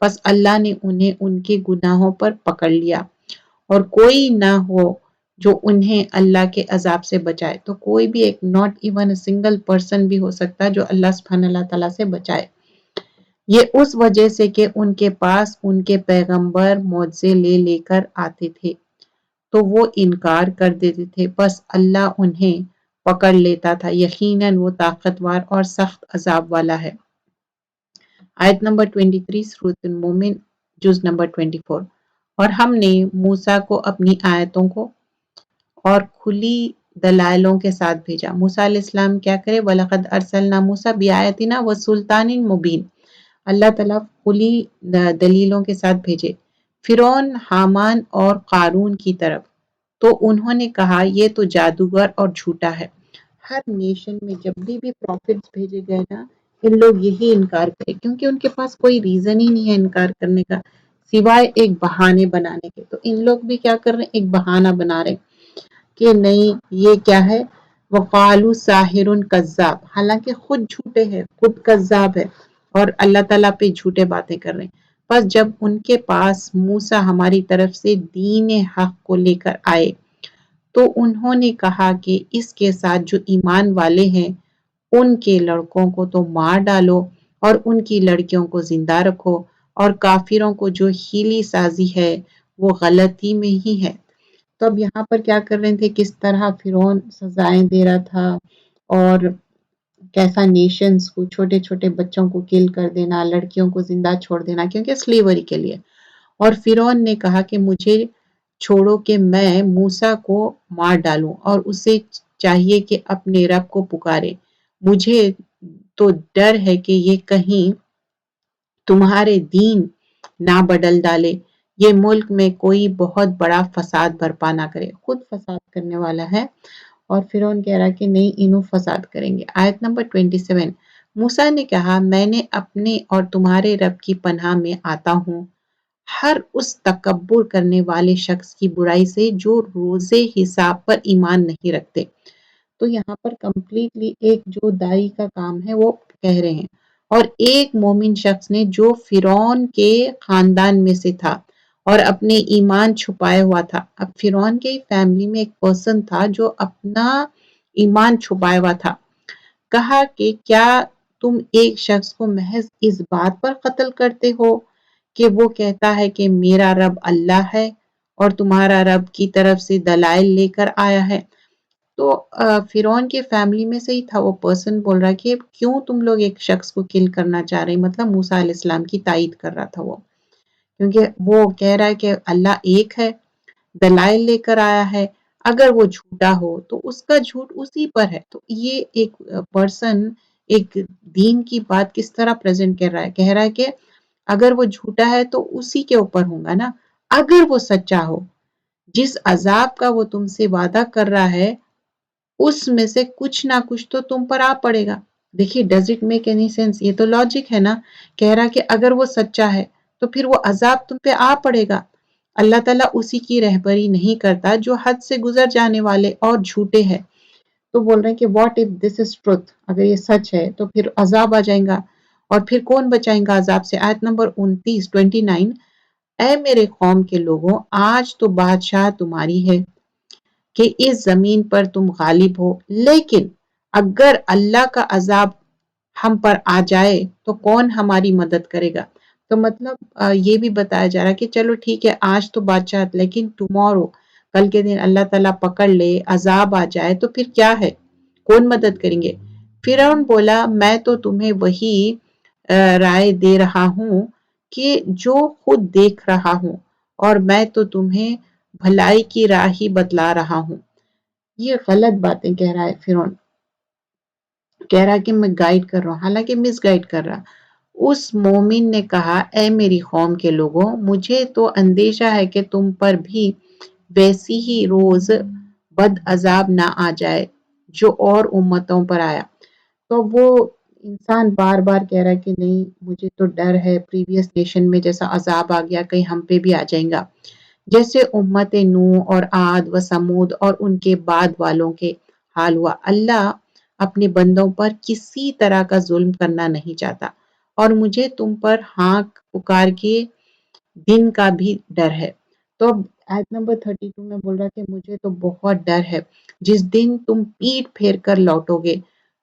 بس اللہ نے انہیں ان کے گناہوں پر پکڑ لیا اور کوئی نہ ہو جو انہیں اللہ کے عذاب سے بچائے. تو کوئی بھی ایک not even a single person بھی ہو سکتا جو اللہ سبحانہ اللہ تعالیٰ سے بچائے. یہ اس وجہ سے کہ ان کے پاس ان کے پیغمبر معجزے لے کر آتے تھے تو وہ انکار کر دیتے تھے، بس اللہ انہیں پکڑ لیتا تھا. یقیناً وہ طاقتور اور سخت عذاب والا ہے. آیت نمبر 23 سورۃ المومن جز نمبر 24. اور ہم نے موسیٰ کو اپنی آیتوں کو اور کھلی دلائلوں کے ساتھ بھیجا. موسیٰ علیہ السلام کیا کرے؟ وَلَقَدْ أَرْسَلْنَا مُوسَىٰ بِآیَاتِنَا وَسُلْطَانٍ مُبِینٍ. اللہ تعالیٰ کھلی دلیلوں کے ساتھ بھیجے فرعون، حامان اور قارون کی طرف. تو انہوں نے کہا یہ تو جادوگر اور جھوٹا ہے. ہر نیشن میں جب بھی پروفٹس بھیجے گئے نا، ان لوگ یہی انکار کرے کیونکہ ان کے پاس کوئی ریزن ہی نہیں ہے انکار کرنے کا سوائے ایک بہانے بنانے کے. تو ان لوگ بھی کیا کر رہے ہیں؟ ایک بہانہ بنا رہے کہ نہیں یہ کیا ہے، وقالو ساحر کذاب، حالانکہ خود جھوٹے ہیں، خود کذاب ہے اور اللہ تعالیٰ پہ جھوٹے باتیں کر رہے ہیں. بس جب ان کے پاس موسیٰ ہماری طرف سے دین حق کو لے کر آئے تو انہوں نے کہا کہ اس کے ساتھ جو ایمان والے ہیں ان کے لڑکوں کو تو مار ڈالو اور ان کی لڑکیوں کو زندہ رکھو، اور کافروں کو جو ہیلی سازی ہے وہ غلطی میں ہی ہے. تو اب یہاں پر کیا کر رہے تھے، کس طرح فرعون سزائیں دے رہا تھا اور کیسا نیشنز کو، چھوٹے چھوٹے بچوں کو کل کر دینا، لڑکیوں کو زندہ چھوڑ دینا کیونکہ سلیوری کے لیے. اور فرعون نے کہا کہ مجھے چھوڑو کہ میں موسیٰ کو مار ڈالوں اور اسے چاہیے کہ اپنے رب کو پکارے. مجھے تو ڈر ہے کہ یہ کہیں تمہارے دین نہ بدل ڈالے، یہ ملک میں کوئی بہت بڑا فساد برپا نہ کرے. خود فساد کرنے والا ہے اور فرعون کہہ رہا کہ نہیں انہوں فساد کریں گے. آیت نمبر 27. موسیٰ نے کہا میں نے اپنے اور تمہارے رب کی پناہ میں آتا ہوں ہر اس تکبر کرنے والے شخص کی برائی سے جو روزے حساب پر ایمان نہیں رکھتے. تو یہاں پر کمپلیٹلی ایک جو دائی کا کام ہے وہ کہہ رہے ہیں، اور ایک مومن شخص نے جو فرعون کے خاندان میں سے تھا اور اپنے ایمان چھپائے ہوا تھا. اب فرعون کے فیملی میں ایک پرسن تھا جو اپنا ایمان چھپائے ہوا تھا. کہا کہ کیا تم ایک شخص کو محض اس بات پر قتل کرتے ہو کہ وہ کہتا ہے کہ میرا رب اللہ ہے اور تمہارا رب کی طرف سے دلائل لے کر آیا ہے. تو فرعون کے فیملی میں سے ہی تھا وہ پرسن بول رہا کہ کیوں تم لوگ ایک شخص کو کل کرنا چاہ رہے، مطلب موسیٰ علیہ السلام کی تائید کر رہا تھا وہ، کیونکہ وہ کہہ رہا ہے کہ اللہ ایک ہے، دلائل لے کر آیا ہے، اگر وہ جھوٹا ہو تو اس کا جھوٹ اسی پر ہے. تو یہ ایک پرسن ایک دین کی بات کس طرح پریزنٹ کر رہا ہے، کہہ رہا ہے کہ اگر وہ جھوٹا ہے تو اسی کے اوپر ہوں گا نا، اگر وہ سچا ہو جس عذاب کا وہ تم سے وعدہ کر رہا ہے اس میں سے کچھ نہ کچھ تو تم پر آ پڑے گا. دیکھیے does it make any sense? یہ تو لاجک ہے نا. کہہ رہا کہ اگر وہ سچا ہے تو پھر وہ عذاب تم پہ آ پڑے گا. اللہ تعالیٰ اسی کی رہبری نہیں کرتا جو حد سے گزر جانے والے اور جھوٹے ہیں. تو بول رہے ہیں کہ what if this is truth, اگر یہ سچ ہے تو پھر عذاب آ جائیں گا اور پھر کون بچائیں گا عذاب سے. آیت نمبر 29. اے میرے قوم کے لوگوں، آج تو بادشاہ تمہاری ہے کہ اس زمین پر تم غالب ہو، لیکن اگر اللہ کا عذاب ہم پر آ جائے تو کون ہماری مدد کرے گا. تو مطلب یہ بھی بتایا جا رہا کہ چلو ٹھیک ہے آج تو بادشاہ، لیکن ٹمورو، کل کے دن اللہ تعالیٰ پکڑ لے، عذاب آ جائے تو پھر کیا ہے، کون مدد کریں گے. فرعون بولا میں تو تمہیں وہی رائے دے رہا ہوں کہ جو خود دیکھ رہا ہوں، اور میں تو تمہیں بھلائی کی راہ ہی بتلا رہا ہوں. یہ غلط باتیں کہہ رہا ہے فرعون، کہہ رہا کہ میں گائیڈ کر رہا ہوں، حالانکہ مس گائیڈ کر رہا. اس مومن نے کہا اے میری قوم کے لوگوں، مجھے تو اندیشہ ہے کہ تم پر بھی ویسی ہی روز بد عذاب نہ آ جائے جو اور امتوں پر آیا. تو وہ انسان بار بار کہہ رہا ہے کہ نہیں مجھے تو ڈر ہے پریویس نیشن میں جیسا عذاب آ گیا کہیں ہم پہ بھی آ جائیں گا، جیسے امت نوح اور عاد و سمود اور ان کے بعد والوں کے حال ہوا. اللہ اپنے بندوں پر کسی طرح کا ظلم کرنا نہیں چاہتا اور مجھے تم پر ہانک پکار کے دن کا بھی ڈر ہے۔ تو اب آیت نمبر 32 میں بول رہا کہ مجھے تو بہت ڈر ہے جس دن تم پیٹ پھیر کر لوٹو گے،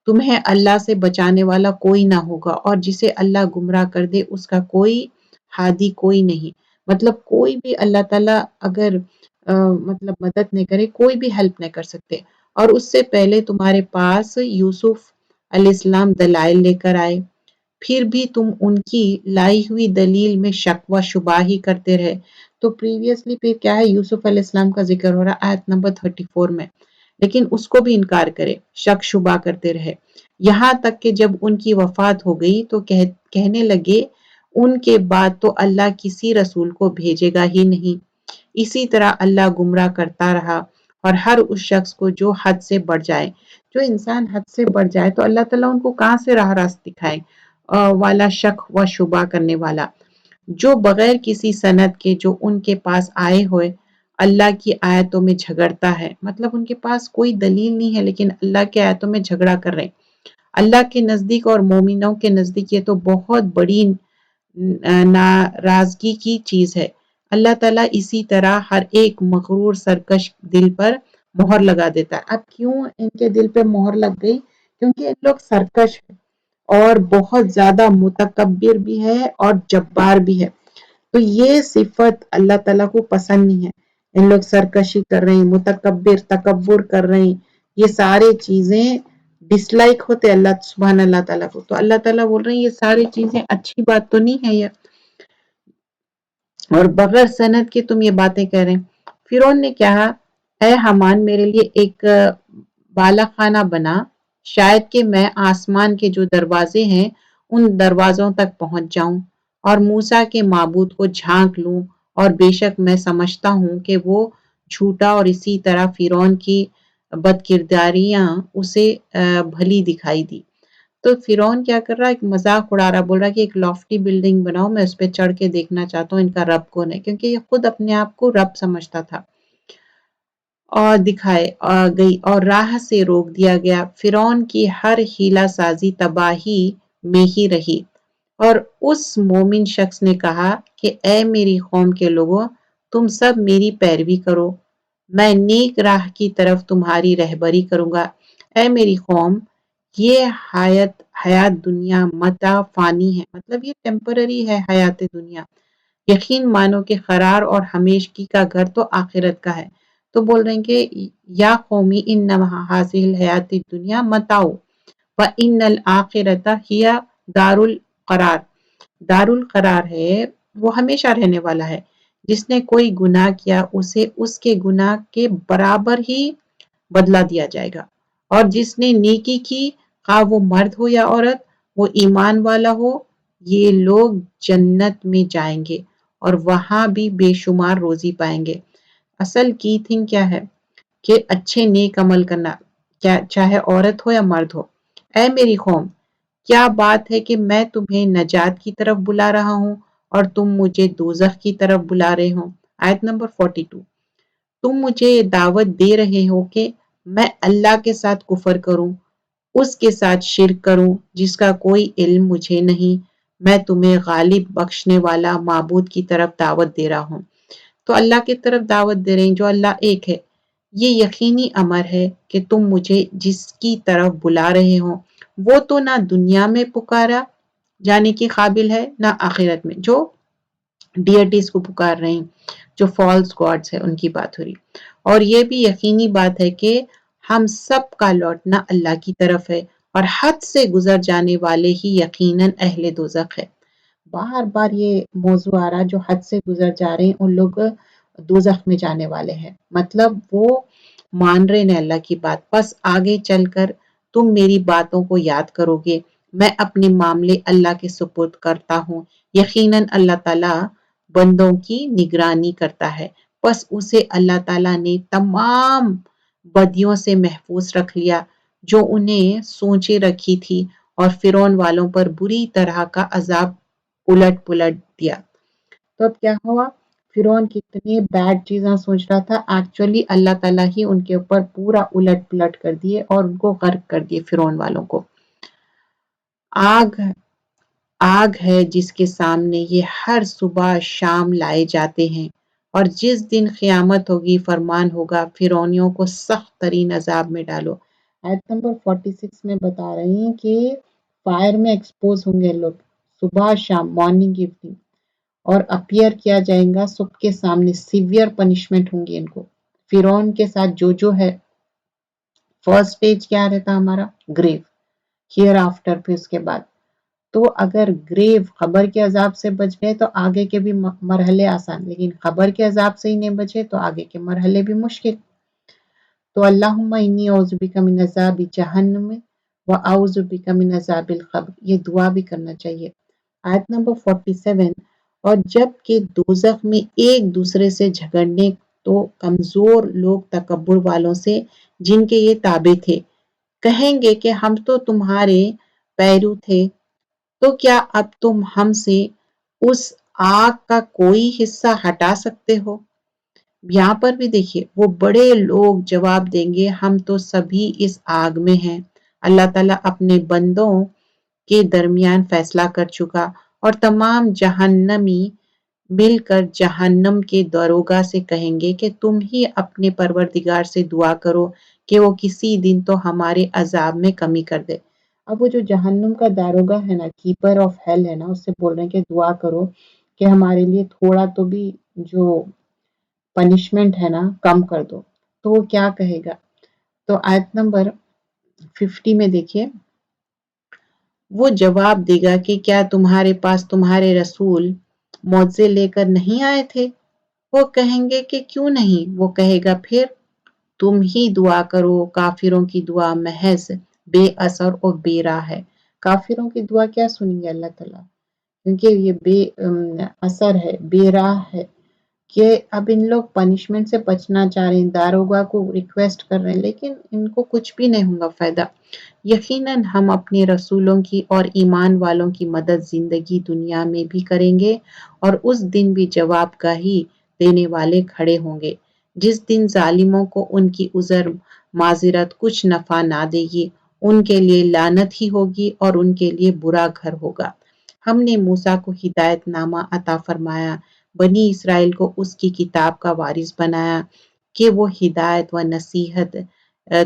تمہیں اللہ سے بچانے والا کوئی نہ ہوگا، اور جسے اللہ گمراہ کر دے اس کا کوئی ہادی کوئی نہیں۔ مطلب کوئی بھی اللہ تعالیٰ اگر مطلب مدد نہیں کرے، کوئی بھی ہیلپ نہیں کر سکتے۔ اور اس سے پہلے تمہارے پاس یوسف علیہ السلام دلائل لے کر آئے، پھر بھی تم ان کی لائی ہوئی دلیل میں شک و شبہ ہی کرتے رہے۔ تو پریویسلی پہ کیا ہے، یوسف علیہ السلام کا ذکر ہو رہا ہے آیت نمبر 34 میں، لیکن اس کو بھی انکار کرے، شک شبہ کرتے رہے، یہاں تک کہ جب ان کی وفات ہو گئی تو کہنے لگے ان کے بعد تو اللہ کسی رسول کو بھیجے گا ہی نہیں۔ اسی طرح اللہ گمراہ کرتا رہا، اور ہر اس شخص کو جو حد سے بڑھ جائے، جو انسان حد سے بڑھ جائے تو اللہ تعالیٰ ان کو کہاں سے راہ راست دکھائے، والا شک و شبہ کرنے والا، جو بغیر کسی سند کے جو ان کے پاس آئے ہوئے اللہ کی آیتوں میں جھگڑتا ہے۔ مطلب ان کے پاس کوئی دلیل نہیں ہے لیکن اللہ کی آیتوں میں جھگڑا کر رہے ہیں۔ اللہ کے نزدیک اور مومنوں کے نزدیک یہ تو بہت بڑی ناراضگی کی چیز ہے۔ اللہ تعالیٰ اسی طرح ہر ایک مغرور سرکش دل پر مہر لگا دیتا ہے۔ اب کیوں ان کے دل پہ مہر لگ گئی؟ کیونکہ ان لوگ سرکش ہیں اور بہت زیادہ متکبر بھی ہے اور جبار بھی ہے، تو یہ صفت اللہ تعالیٰ کو پسند نہیں ہے۔ ان لوگ سرکشی کر رہے ہیں، متکبر تکبر کر رہے ہیں، یہ سارے چیزیں ڈس لائک ہوتے اللہ سبحان اللہ تعالیٰ کو۔ تو اللہ تعالیٰ بول رہے ہیں یہ ساری چیزیں اچھی بات تو نہیں ہے یہ، اور بغیر سند کے تم یہ باتیں کہہ رہے ہیں۔ فرعون نے کہا اے حامان میرے لیے ایک بالا خانہ بنا، شاید کہ میں آسمان کے جو دروازے ہیں ان دروازوں تک پہنچ جاؤں اور موسیٰ کے معبود کو جھانک لوں، اور بے شک میں سمجھتا ہوں کہ وہ جھوٹا، اور اسی طرح فرعون کی بدکرداریاں اسے بھلی دکھائی دی۔ تو فرعون کیا کر رہا ہے، ایک مذاق اڑا رہا، بول رہا ہے کہ ایک لافٹی بلڈنگ بناؤ، میں اس پہ چڑھ کے دیکھنا چاہتا ہوں ان کا رب کون ہے، کیونکہ یہ خود اپنے آپ کو رب سمجھتا تھا۔ اور دکھائے گئی اور راہ سے روک دیا گیا، فرعون کی ہر حیلہ سازی تباہی میں ہی رہی۔ اور اس مومن شخص نے کہا کہ اے میری قوم کے لوگوں، تم سب میری پیروی کرو، میں نیک راہ کی طرف تمہاری رہبری کروں گا۔ اے میری قوم، یہ حیات دنیا متاع فانی ہے، مطلب یہ ٹیمپرری ہے حیات دنیا، یقین مانو کہ قرار اور ہمیشگی کا گھر تو آخرت کا ہے۔ تو بول رہے ہیں کہ یا قومی انما حاصل الحیات الدنیا متاع وان الآخرۃ ہی دار القرار، دار القرار ہے وہ ہمیشہ رہنے والا ہے، جس نے کوئی گناہ کیا اسے اس کے گناہ کے برابر ہی بدلہ دیا جائے گا، اور جس نے نیکی کی خواہ وہ مرد ہو یا عورت، وہ ایمان والا ہو، یہ لوگ جنت میں جائیں گے اور وہاں بھی بے شمار روزی پائیں گے۔ اصل کی تھنگ کیا ہے کہ اچھے نیک عمل کرنا، کیا چاہے عورت ہو یا مرد ہو۔ اے میری قوم، کیا بات ہے کہ میں تمہیں نجات کی طرف بلا رہا ہوں اور تم مجھے دوزخ کی طرف بلا رہے ہو۔ آیت نمبر 42، تم مجھے یہ دعوت دے رہے ہو کہ میں اللہ کے ساتھ کفر کروں، اس کے ساتھ شرک کروں جس کا کوئی علم مجھے نہیں، میں تمہیں غالب بخشنے والا معبود کی طرف دعوت دے رہا ہوں۔ تو اللہ کی طرف دعوت دے رہے ہیں جو اللہ ایک ہے۔ یہ یقینی امر ہے کہ تم مجھے جس کی طرف بلا رہے ہو وہ تو نہ دنیا میں پکارا جانے کے قابل ہے نہ آخرت میں، جو ڈیٹیز کو پکار رہے ہیں، جو فالس گاڈز ہے ان کی بات ہو رہی۔ اور یہ بھی یقینی بات ہے کہ ہم سب کا لوٹنا اللہ کی طرف ہے، اور حد سے گزر جانے والے ہی یقیناً اہل دوزخ ہے۔ بار بار یہ موضوع آ رہا جو حد سے گزر جا رہے ہیں ان لوگ دوزخ میں جانے والے ہیں، مطلب وہ مان رہے ہیں اللہ کی بات، بس آگے چل کر تم میری باتوں کو یاد کرو گے، میں اپنے معاملے اللہ کے سپرد کرتا ہوں، یقیناً اللہ تعالیٰ بندوں کی نگرانی کرتا ہے۔ بس اسے اللہ تعالیٰ نے تمام بدیوں سے محفوظ رکھ لیا جو انہیں سوچے رکھی تھی، اور فرعون والوں پر بری طرح کا عذاب الٹ پلٹ دیا۔ تو اب کیا ہوا، فرعون کتنے بیڈ چیزاں سوچ رہا تھا، ایکچولی اللہ تعالیٰ ہی ان کے اوپر پورا الٹ پلٹ کر دیے اور ان کو غرق کر دیے فرعون والوں کو۔ آگ آگ ہے جس کے سامنے یہ ہر صبح شام لائے جاتے ہیں، اور جس دن قیامت ہوگی فرمان ہوگا فرعونیوں کو سخت ترین عذاب میں ڈالو۔ آیت نمبر 46 میں بتا رہے ہیں کہ فائر میں ایکسپوز ہوں گے لوگ صبح شام، مارننگ ایوننگ، اور اپیئر کیا جائے گا سب کے سامنے، سیویئر پنشمنٹ ہوں گی ان کو۔ فرعون کے ساتھ جو ہے، فرسٹ سٹیج کیا رہتا ہمارا؟ گریو، ہیئر آفٹر، پھر اس کے بعد تو اگر گریو قبر کے عذاب سے بچ گئے تو آگے کے بھی مرحلے آسان، لیکن قبر کے عذاب سے ہی نہیں بچے تو آگے کے مرحلے بھی مشکل۔ تو اللہم انی اعوذ بک من عذاب جہنم و اعوذ بک من عذاب القبر، یہ دعا بھی کرنا چاہیے۔ آیت نمبر 47، اور جب کہ دوزخ میں ایک دوسرے سے جھگڑنے تو کمزور لوگ تکبر والوں سے جن کے یہ تابع تھے کہیں گے کہ ہم تو تمہارے پیرو تھے، تو کیا اب تم ہم سے اس آگ کا کوئی حصہ ہٹا سکتے ہو؟ یہاں پر بھی دیکھیے وہ بڑے لوگ جواب دیں گے ہم تو سبھی اس آگ میں ہیں، اللہ تعالیٰ اپنے بندوں کے درمیان فیصلہ کر چکا، اور تمام جہنمی مل کر جہنم کے داروغہ سے کہیں گے کہ تم ہی اپنے پروردگار سے دعا کرو کہ وہ کسی دن تو ہمارے عذاب میں کمی کر دے۔ اب وہ جو جہنم کا داروغہ ہے نا، کیپر آف ہیل ہے نا، اس سے بول رہے ہیں کہ دعا کرو کہ ہمارے لیے تھوڑا تو بھی جو پنشمنٹ ہے نا کم کر دو۔ تو وہ کیا کہے گا؟ تو آیت نمبر 50 میں دیکھیے، وہ جواب دے گا کہ کیا تمہارے پاس تمہارے رسول معجزے لے کر نہیں آئے تھے؟ وہ کہیں گے کہ کیوں نہیں؟ وہ کہے گا پھر تم ہی دعا کرو، کافروں کی دعا محض بے اثر اور بے راہ ہے۔ کافروں کی دعا کیا سنیں گے اللہ تعالیٰ؟ کیونکہ یہ بے اثر ہے، بے راہ ہے، کہ اب ان لوگ پنشمنٹ سے بچنا چاہ رہے ہیں، داروغہ کو ریکویسٹ کر رہے ہیں، لیکن ان کو کچھ بھی نہیں ہوگا فائدہ۔ یقیناً ہم اپنے رسولوں کی اور ایمان والوں کی مدد زندگی دنیا میں بھی کریں گے، اور اس دن بھی جواب گاہی دینے والے کھڑے ہوں گے، جس دن ظالموں کو ان کی عذر معذرت کچھ نفع نہ دے گی، ان کے لیے لعنت ہی ہوگی اور ان کے لیے برا گھر ہوگا۔ ہم نے موسیٰ کو ہدایت نامہ عطا فرمایا، بنی اسرائیل کو اس کی کتاب کا وارث بنایا کہ وہ ہدایت و نصیحت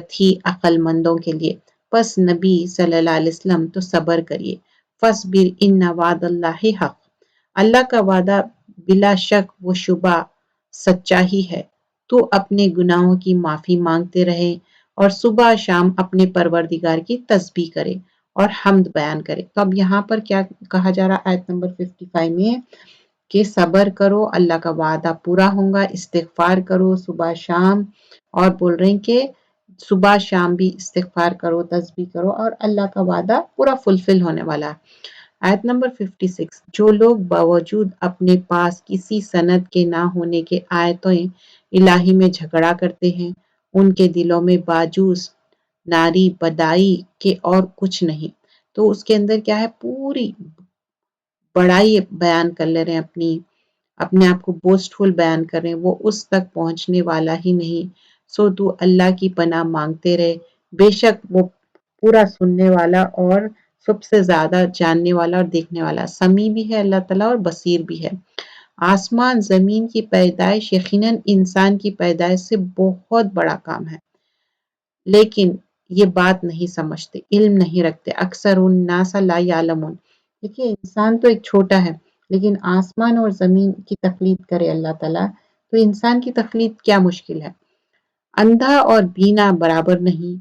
تھی عقل مندوں کے لیے۔ پس نبی صلی اللہ علیہ وسلم تو صبر کریے، فاصبر ان وعد اللہ حق، اللہ کا وعدہ بلا شک و شبہ سچا ہی ہے۔ تو اپنے گناہوں کی معافی مانگتے رہے اور صبح شام اپنے پروردگار کی تسبیح کرے اور حمد بیان کرے۔ تو اب یہاں پر کیا کہا جا رہا آیت نمبر 55 میں کہ صبر کرو، اللہ کا وعدہ پورا ہوگا، استغفار کرو صبح شام، اور بول رہے ہیں کہ صبح شام بھی استغفار کرو، تسبیح کرو، اور اللہ کا وعدہ پورا فلفل ہونے والا ہے۔ آیت نمبر 56، جو لوگ باوجود اپنے پاس کسی سند کے نہ ہونے کے آیتوں الہی میں جھگڑا کرتے ہیں، ان کے دلوں میں باجوز ناری بدائی کے اور کچھ نہیں۔ تو اس کے اندر کیا ہے، پوری بڑائی بیان کر لے رہے ہیں، اپنے آپ کو بوسٹفل بیان کر رہے ہیں، وہ اس تک پہنچنے والا ہی نہیں۔ سو تو اللہ کی پناہ مانگتے رہے، بے شک وہ پورا سننے والا اور سب سے زیادہ جاننے والا اور دیکھنے والا، سمیع بھی ہے اللہ تعالیٰ اور بصیر بھی ہے۔ آسمان زمین کی پیدائش یقیناً انسان کی پیدائش سے بہت بڑا کام ہے، لیکن یہ بات نہیں سمجھتے، علم نہیں رکھتے، اکثر الناس لا یعلمون۔ دیکھیے انسان تو ایک چھوٹا ہے، لیکن آسمان اور زمین کی تخلیق کرے اللہ تعالیٰ، تو انسان کی تخلیق کیا مشکل ہے؟ اندھا اور بینا برابر نہیں،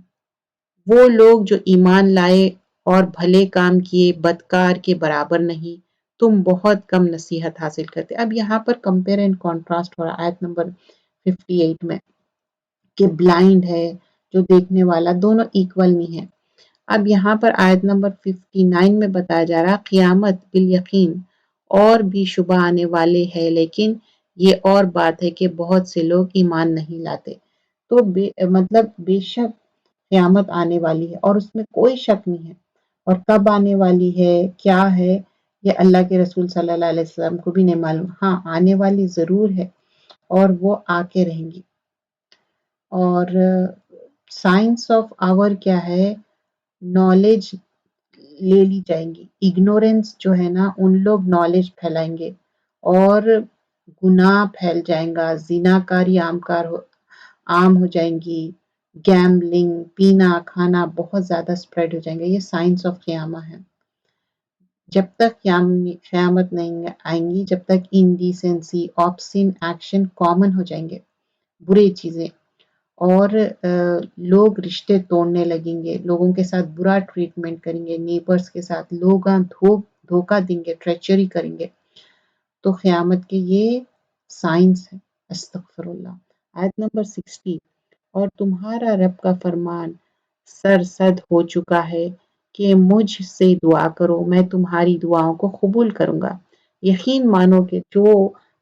وہ لوگ جو ایمان لائے اور بھلے کام کیے بدکار کے برابر نہیں، تم بہت کم نصیحت حاصل کرتے۔ اب یہاں پر کمپیئر اینڈ کنٹراسٹ ہو رہا ہے آیت نمبر 58 میں، کہ بلائنڈ ہے جو دیکھنے والا، دونوں ایکول نہیں ہے۔ اب یہاں پر آیت نمبر 59 میں بتایا جا رہا قیامت بالیقین اور بھی شبہ آنے والے ہے، لیکن یہ اور بات ہے کہ بہت سے لوگ ایمان نہیں لاتے۔ تو مطلب بے شک قیامت آنے والی ہے اور اس میں کوئی شک نہیں ہے، اور کب آنے والی ہے کیا ہے یہ اللہ کے رسول صلی اللہ علیہ وسلم کو بھی نہیں معلوم، ہاں آنے والی ضرور ہے اور وہ آ کے رہیں گی۔ اور سائنس آف آور کیا ہے؟ نالج لے لی جائیں گی. اگنورینس جو ہے نا ان لوگ نالج پھیلائیں گے اور گناہ پھیل جائیں گا، زناکاری عام ہو جائیں گی، گیمبلنگ، پینا کھانا بہت زیادہ اسپریڈ ہو جائیں گے. یہ سائنس آف قیامہ ہے. جب تک قیامت نہیں آئیں گی، جب تک انڈیسنسی، آبسین ایکشن کامن ہو جائیں گے، برے چیزیں، اور لوگ رشتے توڑنے لگیں گے، لوگوں کے ساتھ برا ٹریٹمنٹ کریں گے، نیبرز کے ساتھ لوگ دھوکہ دیں گے، ٹریچری کریں گے، تو قیامت کے یہ سائنس ہے. استغفر اللہ. آیت نمبر 60. اور تمہارا رب کا فرمان سرسد ہو چکا ہے کہ مجھ سے دعا کرو، میں تمہاری دعاؤں کو قبول کروں گا. یقین مانو کہ جو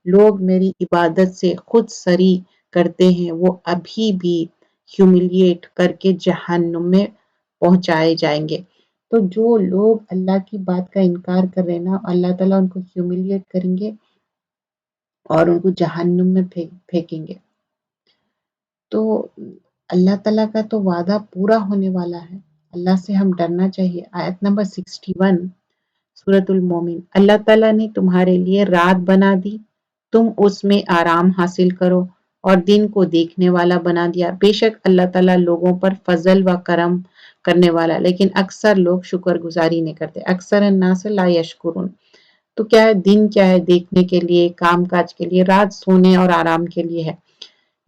لوگ میری عبادت سے خود سری کرتے ہیں وہ ابھی بھی ہیوملیٹ کر کے جہنم میں پہنچائے جائیں گے. تو جو لوگ اللہ کی بات کا انکار کر رہے ہیں نا، اللہ تعالیٰ ان کو ہیوملیٹ کریں گے اور ان کو جہنم میں پھینکیں گے. تو اللہ تعالیٰ کا تو وعدہ پورا ہونے والا ہے. اللہ سے ہم ڈرنا چاہیے. آیت نمبر 61 سورۃ المومن. اللہ تعالیٰ نے تمہارے لیے رات بنا دی، تم اس میں آرام حاصل کرو، اور دن کو دیکھنے والا بنا دیا. بے شک اللہ تعالیٰ لوگوں پر فضل و کرم کرنے والا، لیکن اکثر لوگ شکر گزاری نہیں کرتے. اکثر الناس لا یشکرون. تو کیا ہے؟ دن کیا ہے؟ دیکھنے کے لیے، کام کاج کے لیے، رات سونے اور آرام کے لیے ہے.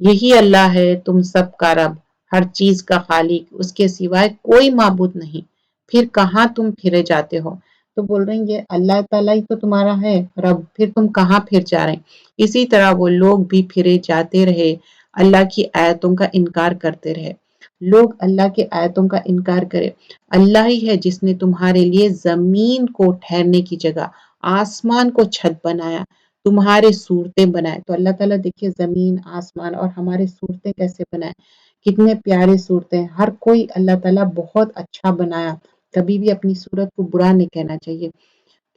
یہی اللہ ہے تم سب کا رب، ہر چیز کا خالق، اس کے سوائے کوئی معبود نہیں. پھر کہاں تم پھرے جاتے ہو؟ تو بول رہے ہیں یہ اللہ تعالیٰ ہی تو تمہارا ہے رب، پھر تم کہاں پھر جا رہے ہیں؟ اسی طرح وہ لوگ بھی پھرے جاتے رہے، اللہ کی آیتوں کا انکار کرتے رہے. لوگ اللہ کے آیتوں کا انکار کرے. اللہ ہی ہے جس نے تمہارے لیے زمین کو ٹھہرنے کی جگہ، آسمان کو چھت بنایا، تمہارے صورتیں بنائے. تو اللہ تعالیٰ دیکھیے زمین، آسمان اور ہمارے صورتیں کیسے بنائے، کتنے پیارے صورتیں. ہر کوئی اللہ تعالیٰ بہت اچھا بنایا. کبھی بھی اپنی صورت کو برا نہیں کہنا چاہیے،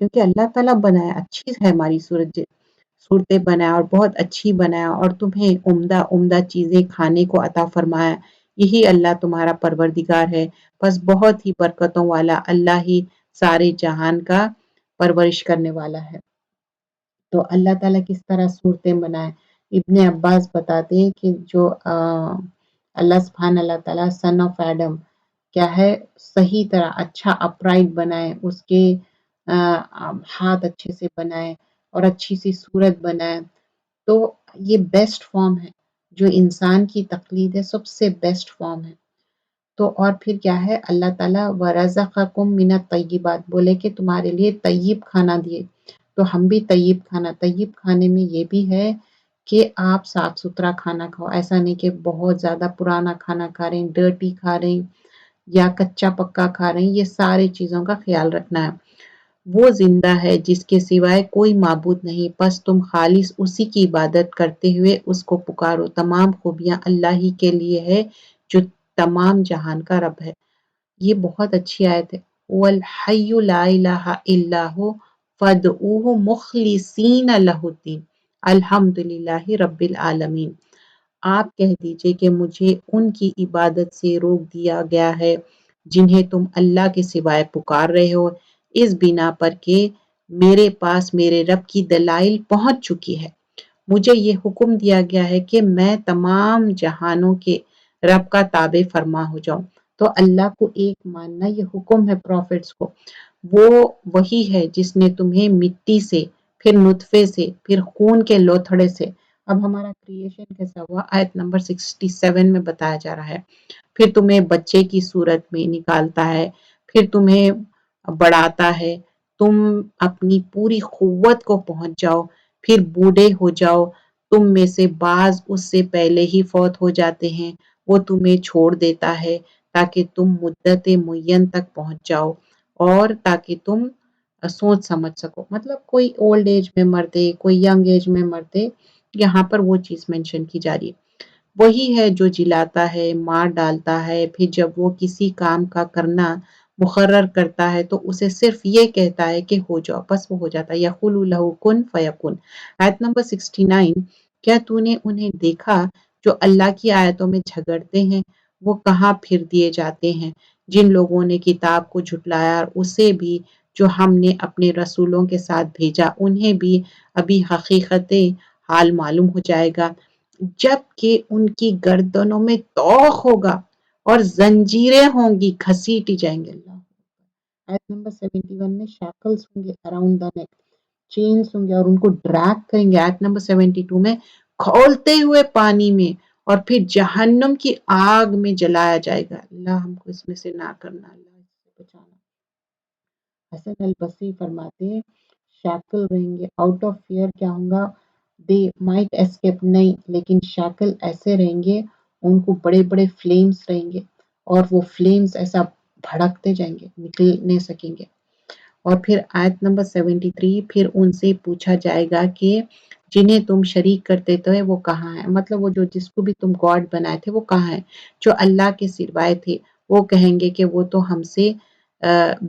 کیونکہ اللہ تعالیٰ بنایا، اچھی ہے ہماری صورتیں بنایا اور بہت اچھی بنایا، اور تمہیں عمدہ عمدہ چیزیں کھانے کو عطا فرمایا. یہی اللہ تمہارا پروردگار ہے، بس بہت ہی برکتوں والا اللہ ہی سارے جہان کا پرورش کرنے والا ہے. تو اللہ تعالیٰ کس طرح صورتیں بنائے. ابن عباس بتاتے ہیں کہ جو اللہ سبحانہ اللہ تعالیٰ سن آف ایڈم کیا ہے، صحیح طرح اچھا اپرائٹ بنائے، اس کے ہاتھ اچھے سے بنائے اور اچھی سی صورت بنائے. تو یہ بیسٹ فارم ہے، جو انسان کی تقلید ہے سب سے بیسٹ فارم ہے. تو اور پھر کیا ہے، اللہ تعالیٰ وَرَزَقَكُم مِّنَ الطَّيِّبَاتِ بولے کہ تمہارے لیے طیب کھانا دیے. تو ہم بھی طیب کھانے میں یہ بھی ہے کہ آپ صاف ستھرا کھانا کھاؤ. ایسا نہیں کہ بہت زیادہ پرانا کھانا کھا رہے ہیں، ڈرٹی کھا رہے ہیں یا کچا پکا کھا رہے ہیں. یہ سارے چیزوں کا خیال رکھنا ہے. وہ زندہ ہے جس کے سوائے کوئی معبود نہیں، پس تم خالص اسی کی عبادت کرتے ہوئے اس کو پکارو. تمام خوبیاں اللہ ہی کے لیے ہے جو تمام جہان کا رب ہے. یہ بہت اچھی آیت ہے. وَالْحَيُّ لَا إِلَٰهَ إِلَّا هُوَ فَادْعُوهُ مُخْلِصِينَ لَهُ الدِّينَ الحمد للہ رب العالمین. آپ کہہ دیجئے کہ مجھے ان کی عبادت سے روک دیا گیا ہے جنہیں تم اللہ کے سوائے پکار رہے ہو، اس بنا پر کہ میرے پاس میرے رب کی دلائل پہنچ چکی ہے. مجھے یہ حکم دیا گیا ہے کہ میں تمام جہانوں کے رب کا تابع فرما ہو جاؤں. تو اللہ کو ایک ماننا یہ حکم ہے پروفٹس کو. وہ وہی ہے جس نے تمہیں مٹی سے، پھر نطفے سے، پھر خون کے لوتھڑے سے. اب ہمارا کریشن کیسا ہوا آیت نمبر 67 میں بتایا جا رہا ہے. پھر تمہیں بچے کی صورت میں نکالتا ہے، پھر تمہیں بڑھاتا ہے، تم اپنی پوری قوت کو پہنچ جاؤ، پھر بوڑھے ہو جاؤ. تم میں سے بعض اس سے پہلے ہی فوت ہو جاتے ہیں، وہ تمہیں چھوڑ دیتا ہے تاکہ تم مدت معین تک پہنچ جاؤ اور تاکہ تم سوچ سمجھ سکو. مطلب کوئی اولڈ ایج میں مرتے، کوئی ینگ ایج میں مرتے، یہاں پر وہ چیز مینشن کی جا رہی ہے. وہی ہے جو جلاتا ہے، مار ڈالتا ہے، پھر جب وہ کسی کام کا کرنا مقرر کرتا ہے تو اسے صرف یہ کہتا ہے کہ ہو جاؤ، بس وہ ہو جاتا ہے. یقول لہ کن فیکن. آیت نمبر 69. کیا تو نے انہیں دیکھا جو اللہ کی آیتوں میں جھگڑتے ہیں، وہ کہاں پھر دیے جاتے ہیں جن لوگوں نے کتاب کو جھٹلایا اور اسے بھی جو ہم نے اپنے رسولوں کے ساتھ بھیجا انہیں بھی ابھی حقیقت حال معلوم ہو جائے گا جب کہ ان کی گردنوں میں طوق ہوگا اور زنجیریں ہوں گی گھسیٹی جائیں گے اللہ آیت نمبر 71 میں شیکلز ہوں گے اراؤنڈ دا نیک چینز ہوں گے اور ان کو ڈریگ کریں گے آیت نمبر 72 میں کھولتے ہوئے پانی میں اور پھر جہنم کی آگ میں جلایا جائے گا اللہ ہم کو اس میں سے نہ کرنا اللہ اس سے بچانا حسن البصری فرماتے ہیں شیکل رہیں گے آؤٹ آف فیئر کیا ہوں گا دے مائٹ اسکیپ نہیں لیکن شیکل ایسے رہیں گے ان کو بڑے بڑے فلیمز رہیں گے اور وہ فلیمز ایسا بھڑکتے جائیں گے نکل نہیں سکیں گے اور پھر آیت نمبر 73 پھر ان سے پوچھا جائے گا کہ جنہیں تم شریک کرتے تھے وہ کہاں ہیں مطلب وہ جو جس کو بھی تم گاڈ بنائے تھے وہ کہاں ہیں جو اللہ کے سروائے تھے وہ کہیں گے کہ وہ تو ہم سے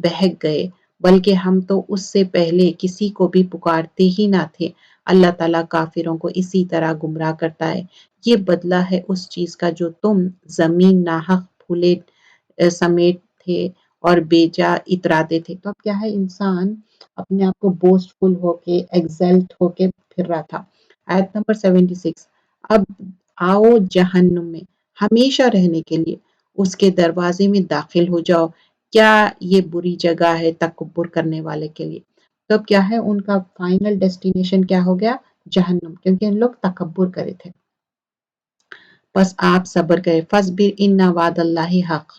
بہک گئے بلکہ ہم تو اس سے پہلے کسی کو بھی پکارتے ہی نہ تھے اللہ تعالیٰ کافروں کو اسی طرح گمراہ کرتا ہے یہ بدلہ ہے اس چیز کا جو تم زمین ناحق پھولے سمیٹ تھے اور بیجا اتراتے تھے تو اب کیا ہے انسان اپنے آپ کو بوسٹ فل ہو کے ایگزلٹ ہو کے پھر رہا تھا آیت نمبر 76 اب آؤ جہنم میں ہمیشہ رہنے کے لیے اس کے دروازے میں داخل ہو جاؤ کیا یہ بری جگہ ہے تکبر کرنے والے کے لیے تو اب کیا ہے ان کا فائنل ڈیسٹینیشن کیا ہو گیا جہنم کیونکہ ان لوگ تکبر کرے تھے بس آپ صبر کریں فصبر ان وعد اللہ حق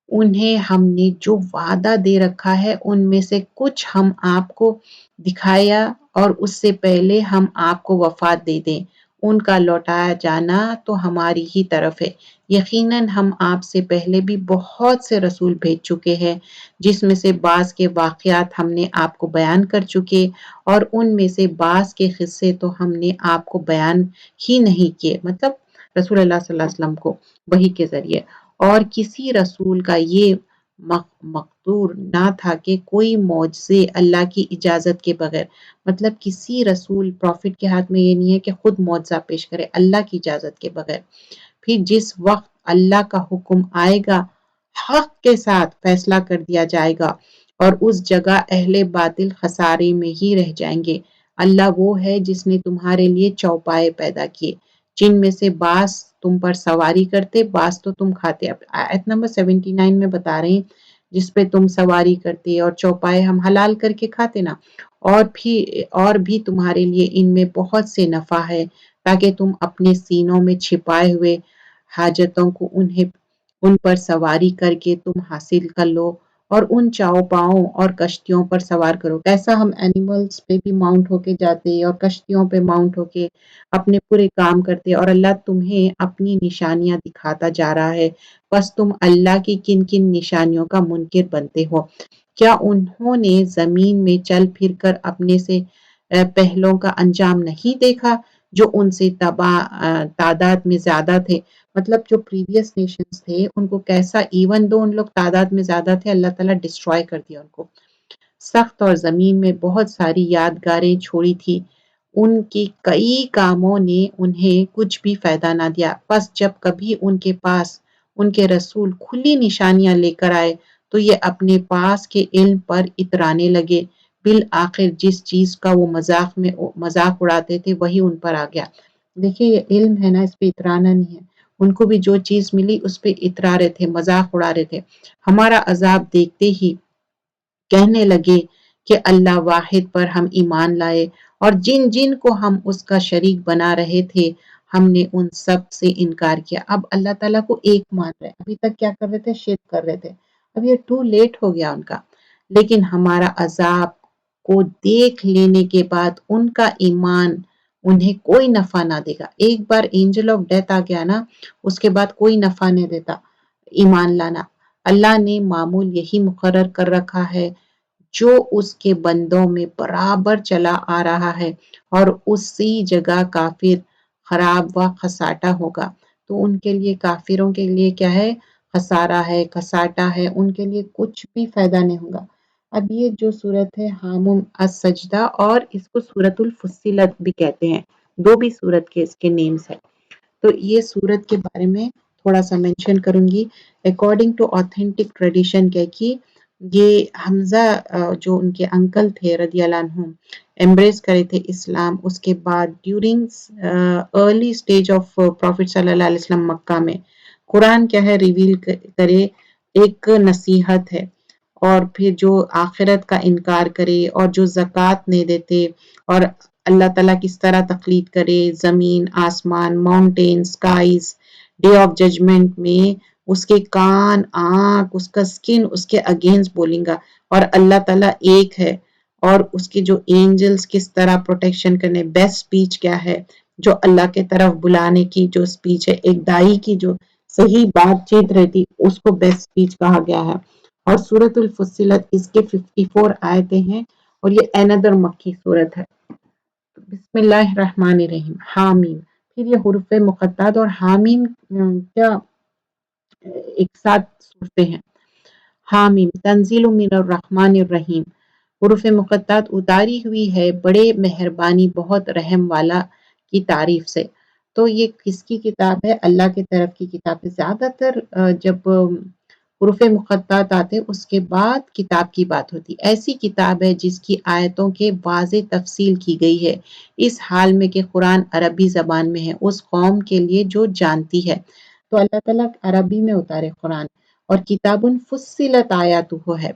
انہیں ہم نے جو وعدہ دے رکھا ہے ان میں سے کچھ ہم آپ کو دکھایا اور اس سے پہلے ہم آپ کو وفات دے دیں ان کا لوٹایا جانا تو ہماری ہی طرف ہے یقیناً ہم آپ سے پہلے بھی بہت سے رسول بھیج چکے ہیں جس میں سے بعض کے واقعات ہم نے آپ کو بیان کر چکے اور ان میں سے بعض کے قصے تو ہم نے آپ کو بیان ہی نہیں کیے مطلب رسول اللہ صلی اللہ علیہ وسلم کو وحی کے ذریعے اور کسی رسول کا یہ مقدور نہ تھا کہ کوئی معجزے اللہ کی اجازت کے بغیر مطلب کسی رسول پروفٹ کے ہاتھ میں یہ نہیں ہے کہ خود معجزہ پیش کرے اللہ کی اجازت کے بغیر پھر جس وقت اللہ کا حکم آئے گا حق کے ساتھ فیصلہ کر دیا جائے گا اور اس جگہ اہل باطل خسارے میں ہی رہ جائیں گے اللہ وہ ہے جس نے تمہارے لیے چوپائے پیدا کیے جن میں سے بعض تم پر سواری کرتے بعض تو تم کھاتے آیت نمبر 79 میں بتا رہے ہیں جس پہ تم سواری کرتے اور چوپائے ہم حلال کر کے کھاتے نا اور بھی تمہارے لیے ان میں بہت سے نفع ہے تاکہ تم اپنے سینوں میں چھپائے ہوئے حاجتوں کو ان پر سواری کر کے تم حاصل کر لو اور ان چوپاؤں اور کشتیوں پر سوار کرو کیسا ہم اینیملز پہ بھی ماؤنٹ ہو کے جاتے اور کشتیوں پہ ماؤنٹ ہو کے اپنے پورے کام کرتے اور اللہ تمہیں اپنی نشانیاں دکھاتا جا رہا ہے بس تم اللہ کی کن کن نشانیوں کا منکر بنتے ہو کیا انہوں نے زمین میں چل پھر کر اپنے سے پہلوں کا انجام نہیں دیکھا جو ان سے تعداد میں زیادہ تھے مطلب جو پریویس نیشنز تھے ان کو کیسا ایون دو ان لوگ تعداد میں زیادہ تھے اللہ تعالیٰ ڈسٹروائے کر دیا ان کو سخت اور زمین میں بہت ساری یادگاریں چھوڑی تھی ان کے کئی کاموں نے انہیں کچھ بھی فائدہ نہ دیا بس جب کبھی ان کے پاس ان کے رسول کھلی نشانیاں لے کر آئے تو یہ اپنے پاس کے علم پر اترانے لگے بالآخر جس چیز کا وہ مذاق اڑاتے تھے وہی ان پر آ گیا دیکھیے یہ علم ہے نا اس پہ اترانا نہیں ہے ان کو بھی جو چیز ملی اس پہ اترا رہے تھے مذاق اڑا رہے تھے ہمارا عذاب دیکھتے ہی کہنے لگے کہ اللہ واحد پر ہم ایمان لائے اور جن جن کو ہم اس کا شریک بنا رہے تھے ہم نے ان سب سے انکار کیا اب اللہ تعالیٰ کو ایک مان رہے ابھی تک کیا کر رہے تھے شرک کر رہے تھے اب یہ ٹو لیٹ ہو گیا ان کا لیکن ہمارا عذاب کو دیکھ لینے کے بعد ان کا ایمان انہیں کوئی نفع نہ دے گا ایک بار اینجل آف ڈیتھ آ گیا نا اس کے بعد کوئی نفع نہیں دیتا ایمان لانا اللہ نے معمول یہی مقرر کر رکھا ہے جو اس کے بندوں میں برابر چلا آ رہا ہے اور اسی جگہ کافر خراب و خساٹا ہوگا تو ان کے لیے کافروں کے لیے کیا ہے خسارہ ہے خساٹا ہے ان کے لیے کچھ بھی فائدہ نہیں ہوگا اب یہ جو صورت ہے حامیم السجدہ اور اس کو سورۃ الفصلت بھی کہتے ہیں دو بھی صورت کے اس کے نیمز ہیں تو یہ صورت کے بارے میں تھوڑا سا مینشن کروں گی. اکارڈنگ ٹو آتھینٹک ٹریڈیشن کہ یہ حمزہ جو ان کے انکل تھے رضی اللہ عنہم ایمبریس کرے تھے اسلام. اس کے بعد during early stage of prophet صلی اللہ علیہ وسلم مکہ میں قرآن کیا ہے ریویل کرے ایک نصیحت ہے. اور پھر جو آخرت کا انکار کرے اور جو زکوٰۃ نہیں دیتے اور اللہ تعالیٰ کس طرح تخلیق کرے زمین آسمان mountain skies day of judgment میں اس کے کان آنکھ اس کا سکن اس کے اگینسٹ بولیں گا اور اللہ تعالیٰ ایک ہے اور اس کے جو اینجلز کس طرح پروٹیکشن کرنے. بیسٹ سپیچ کیا ہے جو اللہ کے طرف بلانے کی جو سپیچ ہے ایک دائی کی جو صحیح بات چیت رہتی اس کو بیسٹ سپیچ کہا گیا ہے. اور سورۃ الفصلت اس کے 54 آیتیں ہیں اور یہ اندر مکی صورت ہے. بسم اللہ الرحمن الرحیم. حامیم. پھر یہ حروف مقطعات اور حامیم کیا ایک ساتھ صورتیں ہیں. حامیم تنزیل من الرحمن الرحیم. حروف مقطعات اتاری ہوئی ہے بڑے مہربانی بہت رحم والا کی تعریف سے. تو یہ کس کی کتاب ہے؟ اللہ کی طرف کی کتاب ہے. زیادہ تر جب حروف مقطعات آتے اس کے بعد کتاب کی بات ہوتی. ایسی کتاب ہے جس کی آیتوں کے واضح تفصیل کی گئی ہے اس حال میں کہ قرآن عربی زبان میں ہے اس قوم کے لیے جو جانتی ہے. تو اللہ تعالیٰ عربی میں اتارے قرآن. اور کتاب فصلت آیاتہ ہے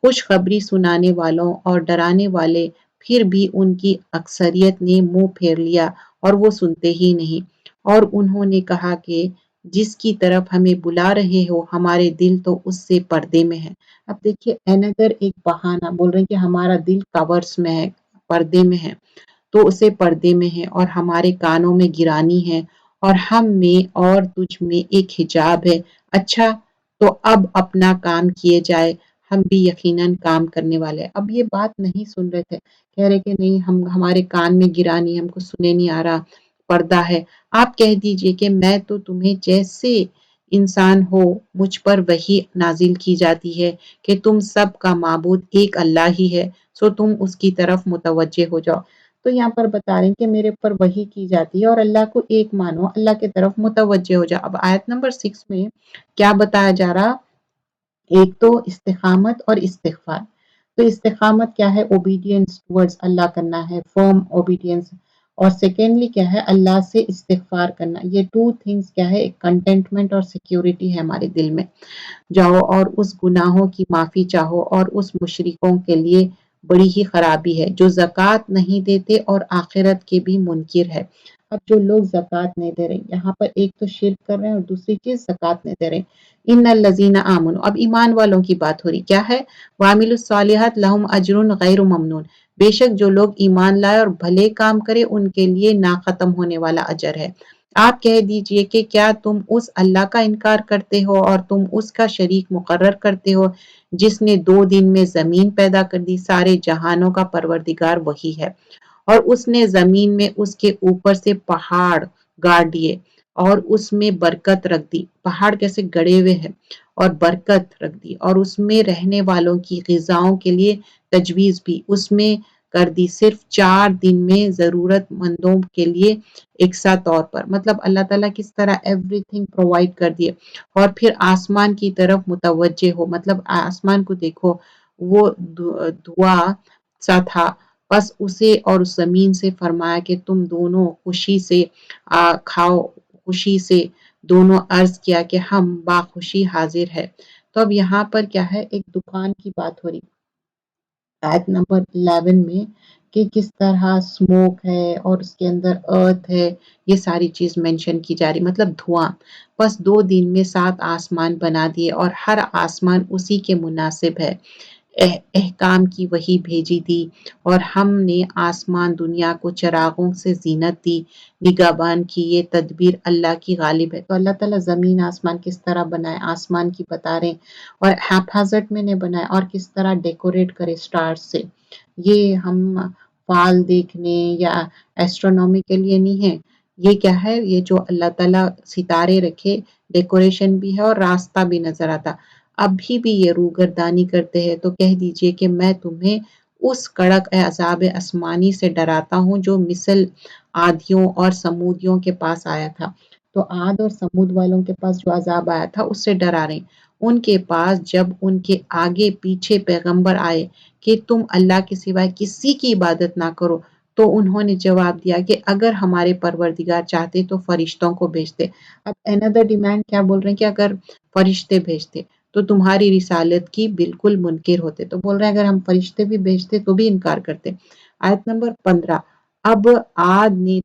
خوشخبری سنانے والوں اور ڈرانے والے. پھر بھی ان کی اکثریت نے منہ پھیر لیا اور وہ سنتے ہی نہیں. اور انہوں نے کہا کہ جس کی طرف ہمیں بلا رہے ہو ہمارے دل تو اس سے پردے میں ہے. اب دیکھیے اندر ایک بہانہ بول رہے ہیں کہ ہمارا دل کورس میں ہے پردے میں ہے تو اسے پردے میں ہے اور ہمارے کانوں میں گرانی ہے اور ہم میں اور تجھ میں ایک حجاب ہے. اچھا تو اب اپنا کام کیے جائے ہم بھی یقیناً کام کرنے والے ہیں. اب یہ بات نہیں سن رہے تھے کہہ رہے کہ نہیں ہمارے کان میں گرانی ہم کو سنے نہیں آ رہا پردہ ہے. آپ کہہ دیجئے کہ میں تو تمہیں جیسے انسان ہو مجھ پر وحی نازل کی جاتی ہے کہ تم سب کا معبود ایک اللہ ہی ہے سو تم اس کی طرف متوجہ ہو جاؤ. تو یہاں پر بتا رہے ہیں کہ میرے پر وحی کی جاتی ہے اور اللہ کو ایک مانو اللہ کی طرف متوجہ ہو جاؤ. اب آیت نمبر 6 میں کیا بتایا جا رہا؟ ایک تو استقامت اور استغفار. تو استقامت کیا ہے؟ اوبیڈینس ٹورڈز اللہ کرنا ہے فرم اوبیڈینس. اور سیکنڈلی کیا ہے؟ اللہ سے استغفار کرنا. یہ ٹو تھنگز کیا ہے؟ ایک کنٹینٹمنٹ اور سیکیورٹی ہے ہمارے دل میں. جاؤ اور اس گناہوں کی معافی چاہو اور اس مشرکوں کے لیے بڑی ہی خرابی ہے جو زکوٰۃ نہیں دیتے اور آخرت کے بھی منکر ہے. اب جو لوگ زکوٰۃ نہیں دے رہے یہاں پر ایک تو شرک کر رہے ہیں اور دوسری چیز زکوٰۃ نہیں دے رہے. ان الذین آمنوا. اب ایمان والوں کی بات ہو رہی کیا ہے؟ وعملوا الصالحات لہم اجر غیر ممنون. بے شک جو لوگ ایمان لائے اور بھلے کام کرے ان کے لیے نا ختم ہونے والا اجر ہے. آپ کہہ دیجئے کہ کیا تم اس اللہ کا انکار کرتے ہو اور تم اس کا شریک مقرر کرتے ہو جس نے 2 دن میں زمین پیدا کر دی. سارے جہانوں کا پروردگار وہی ہے اور اس نے زمین میں اس کے اوپر سے پہاڑ گاڑ دیے اور اس میں برکت رکھ دی. پہاڑ کیسے گڑے ہوئے ہیں اور برکت رکھ دی اور اس میں رہنے والوں کی غذاؤں کے لیے تجویز بھی اس میں کر دی صرف 4 دن میں ضرورت مندوں کے لیے یکساں طور پر. مطلب اللہ تعالیٰ کس طرح ایوری تھنگ پرووائڈ کر دیے. اور پھر آسمان کی طرف متوجہ ہو مطلب آسمان کو دیکھو وہ دعا سا تھا بس اسے اور اس زمین سے فرمایا کہ تم دونوں خوشی سے کھاؤ خوشی سے. دونوں عرض کیا کہ ہم باخوشی حاضر ہے. تو اب یہاں پر کیا ہے؟ ایک دکان کی بات ہو رہی آیت نمبر 11 میں کہ کس طرح سموک ہے اور اس کے اندر ارتھ ہے یہ ساری چیز مینشن کی جا رہی مطلب دھواں. بس 2 دن میں 7 آسمان بنا دیے اور ہر آسمان اسی کے مناسب ہے. احکام کی وحی بھیجی دی اور ہم نے آسمان دنیا کو چراغوں سے زینت دی. نگہبان کی یہ تدبیر اللہ کی غالب ہے. تو اللہ تعالیٰ زمین آسمان کس طرح بنائے آسمان کی بتا رہے اور ہیپھازٹ میں نے بنائے اور کس طرح ڈیکوریٹ کرے سٹار سے. یہ ہم فال دیکھنے یا ایسٹرونومی کے لیے نہیں ہے. یہ کیا ہے؟ یہ جو اللہ تعالیٰ ستارے رکھے ڈیکوریشن بھی ہے اور راستہ بھی نظر آتا. ابھی بھی یہ روگردانی کرتے ہیں تو کہہ دیجئے کہ میں تمہیں اس کڑک عذاب آسمانی سے ڈراتا ہوں جو مثل عادیوں اور سمودیوں کے پاس آیا تھا. تو تو عاد اور سمود والوں کے پاس جو عذاب آیا تھا اس سے ڈرا رہے ہیں۔ ان کے پاس جب ان کے آگے پیچھے پیغمبر آئے کہ تم اللہ کے سوائے کسی کی عبادت نہ کرو، تو انہوں نے جواب دیا کہ اگر ہمارے پروردگار چاہتے تو فرشتوں کو بھیجتے۔ اب another ڈیمانڈ کیا بول رہے ہیں کہ اگر فرشتے بھیجتے تو تمہاری رسالت کی بالکل منکر ہوتے، تو بول رہے ہیں اگر ہم فرشتے بھی بھیجتے تو بھی انکار کرتے۔ آیت نمبر 15، اب عاد نے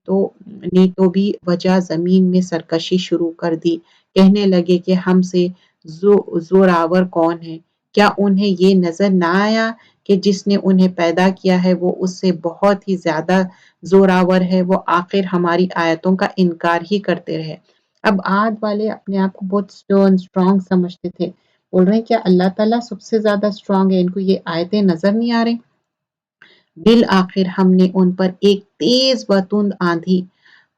تو بھی وجہ زمین میں سرکشی شروع کر دی، کہنے لگے کہ ہم سے زوراور کون ہے؟ کیا انہیں یہ نظر نہ آیا کہ جس نے انہیں پیدا کیا ہے وہ اس سے بہت ہی زیادہ زوراور ہے؟ وہ آخر ہماری آیتوں کا انکار ہی کرتے رہے۔ اب عاد والے اپنے آپ کو بہت اسٹرانگ سمجھتے تھے، بول رہے ہیں کیا اللہ تعالیٰ سب سے زیادہ اسٹرانگ ہے، ان کو یہ آیتیں نظر نہیں آ رہی؟ بالآخر ہم نے ان پر ایک تیز و تند آندھی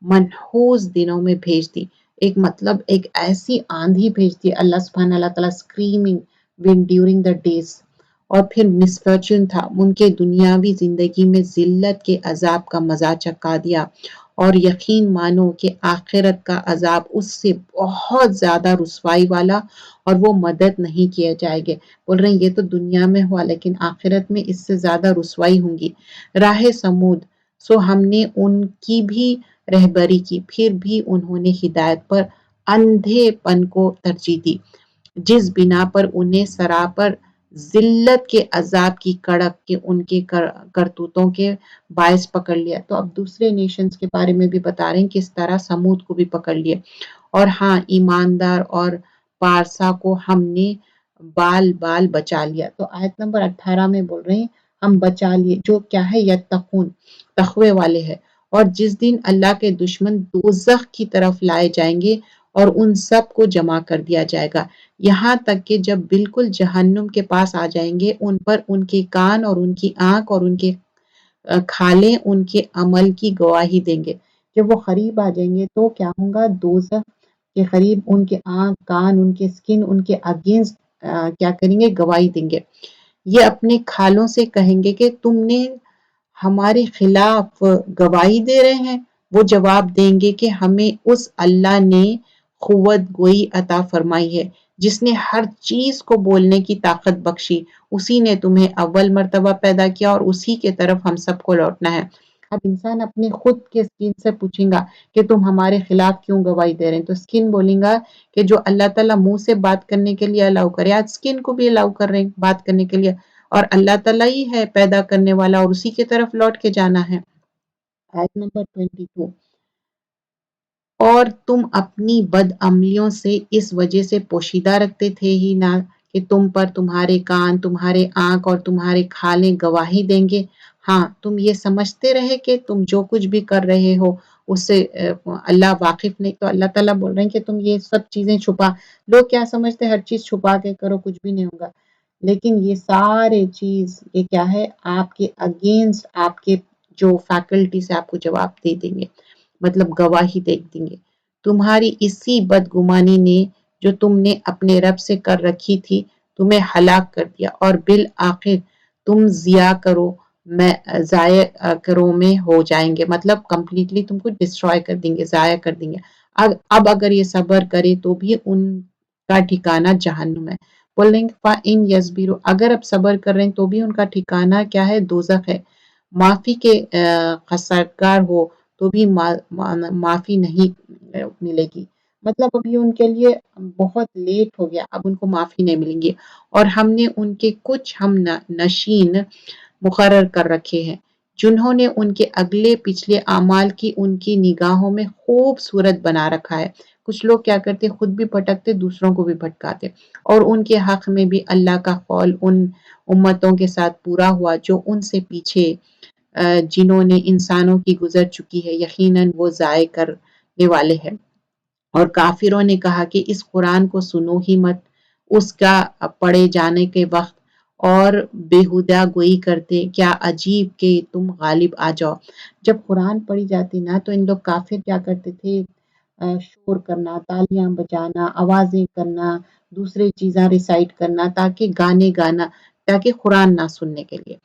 منحوس دنوں میں بھیج دی۔ ایک مطلب ایک ایسی آندھی بھیج دی اللہ سبحانہ اللہ تعالیٰ، screaming one during the days. اور پھر مسفرچون تھا، ان کے دنیاوی زندگی میں ذلت کے عذاب کا مزہ چکھا دیا، اور یقین مانو کہ آخرت کا عذاب اس سے بہت زیادہ رسوائی والا، اور وہ مدد نہیں کیے جائے گے۔ بول رہے ہیں یہ تو دنیا میں ہوا، لیکن آخرت میں اس سے زیادہ رسوائی ہوں گی۔ راہ سمود، سو ہم نے ان کی بھی رہبری کی، پھر بھی انہوں نے ہدایت پر اندھے پن کو ترجیح دی، جس بنا پر انہیں سراپر ذلت کے عذاب کی کڑک کے ان کے کرتوتوں کے باعث پکڑ لیا۔ تو اب دوسرے نیشنز کے بارے میں بھی بتا رہے ہیں کہ اس طرح سمود کو بھی پکڑ لیا، اور ہاں ایماندار اور پارسا کو ہم نے بال بال بچا لیا۔ تو آیت نمبر 18 میں بول رہے ہیں ہم بچا لیے، جو کیا ہے یتقون، تقوی والے ہیں۔ اور جس دن اللہ کے دشمن دوزخ کی طرف لائے جائیں گے اور ان سب کو جمع کر دیا جائے گا، یہاں تک کہ جب بالکل جہنم کے پاس آ جائیں گے، ان پر ان کے کان اور ان کی آنکھ اور ان کے کھالیں ان کے عمل کی گواہی دیں گے۔ جب وہ قریب آ جائیں گے تو کیا ہوگا، دوزخ کے قریب ان کے آنکھ، کان، ان کے سکن ان کے اگینسٹ کیا کریں گے، گواہی دیں گے۔ یہ اپنے کھالوں سے کہیں گے کہ تم نے ہمارے خلاف گواہی دے رہے ہیں۔ وہ جواب دیں گے کہ ہمیں اس اللہ نے قوت گوئی عطا فرمائی ہے جس نے ہر چیز کو بولنے کی طاقت بخشی، اسی نے تمہیں اول مرتبہ پیدا کیا اور اسی کے طرف ہم سب کو لوٹنا ہے۔ اب انسان اپنے خود کے سکن سے پوچھیں گا کہ تم ہمارے خلاف کیوں گواہی دے رہے ہیں، تو سکن بولیں گا کہ جو اللہ تعالیٰ منہ سے بات کرنے کے لیے الاؤ کرے، آج سکن کو بھی الاؤ کر رہے ہیں بات کرنے کے لیے، اور اللہ تعالیٰ ہی ہے پیدا کرنے والا اور اسی کی طرف لوٹ کے جانا ہے۔ آیت نمبر 22، اور تم اپنی بد عملیوں سے اس وجہ سے پوشیدہ رکھتے تھے ہی نہ کہ تم پر تمہارے کان، تمہارے آنکھ اور تمہارے کھالیں گواہی دیں گے۔ ہاں تم یہ سمجھتے رہے کہ تم جو کچھ بھی کر رہے ہو اس سے اللہ واقف نہیں، تو اللہ تعالیٰ بول رہے ہیں کہ تم یہ سب چیزیں چھپا، لوگ کیا سمجھتے ہر چیز چھپا کے کرو کچھ بھی نہیں ہوگا، لیکن یہ سارے چیز یہ کیا ہے آپ کے اگینسٹ آپ کے جو فیکلٹی سے آپ کو جواب دے دیں گے، مطلب گواہی دے دیں گے۔ تمہاری اسی بدگمانی نے جو تم نے اپنے رب سے کر رکھی تھی تمہیں ہلاک کر دیا، اور بالآخر تم ضائع کرو میں ہو جائیں گے، مطلب کمپلیٹلی تم کو ڈسٹروائے کر دیں گے، ضائع کر دیں گے۔ اب اگر یہ صبر کرے تو بھی ان کا ٹھکانہ جہنم ہے۔ بولیں گے فَإِنْ يَصْبِرُوا، اگر اب صبر کر رہے ہیں تو بھی ان کا ٹھکانہ کیا ہے، دوزخ ہے۔ معافی کے خسارگار ہو تو بھی معافی نہیں ملے گی، مطلب ابھی ان کے لیے بہت لیٹ ہو گیا، اب ان کو معافی نہیں ملیں گی۔ اور ہم نے ان کے کچھ ہم نشین مقرر کر رکھے ہیں جنہوں نے ان کے اگلے پچھلے اعمال کی ان کی نگاہوں میں خوبصورت بنا رکھا ہے۔ کچھ لوگ کیا کرتے، خود بھی بھٹکتے دوسروں کو بھی بھٹکاتے، اور ان کے حق میں بھی اللہ کا قول ان امتوں کے ساتھ پورا ہوا جو ان سے پیچھے جنہوں نے انسانوں کی گزر چکی ہے، یقیناً وہ ضائع کرنے والے ہیں۔ اور کافروں نے کہا کہ اس قرآن کو سنو ہی مت، اس کا پڑھے جانے کے وقت اور بیہودہ گوئی کرتے، کیا عجیب کہ تم غالب آ جاؤ۔ جب قرآن پڑھی جاتی نا تو ان لوگ کافر کیا کرتے تھے، شور کرنا، تالیاں بجانا، آوازیں کرنا، دوسرے چیزاں ریسائٹ کرنا، تاکہ گانے گانا، تاکہ قرآن نہ سننے کے لیے۔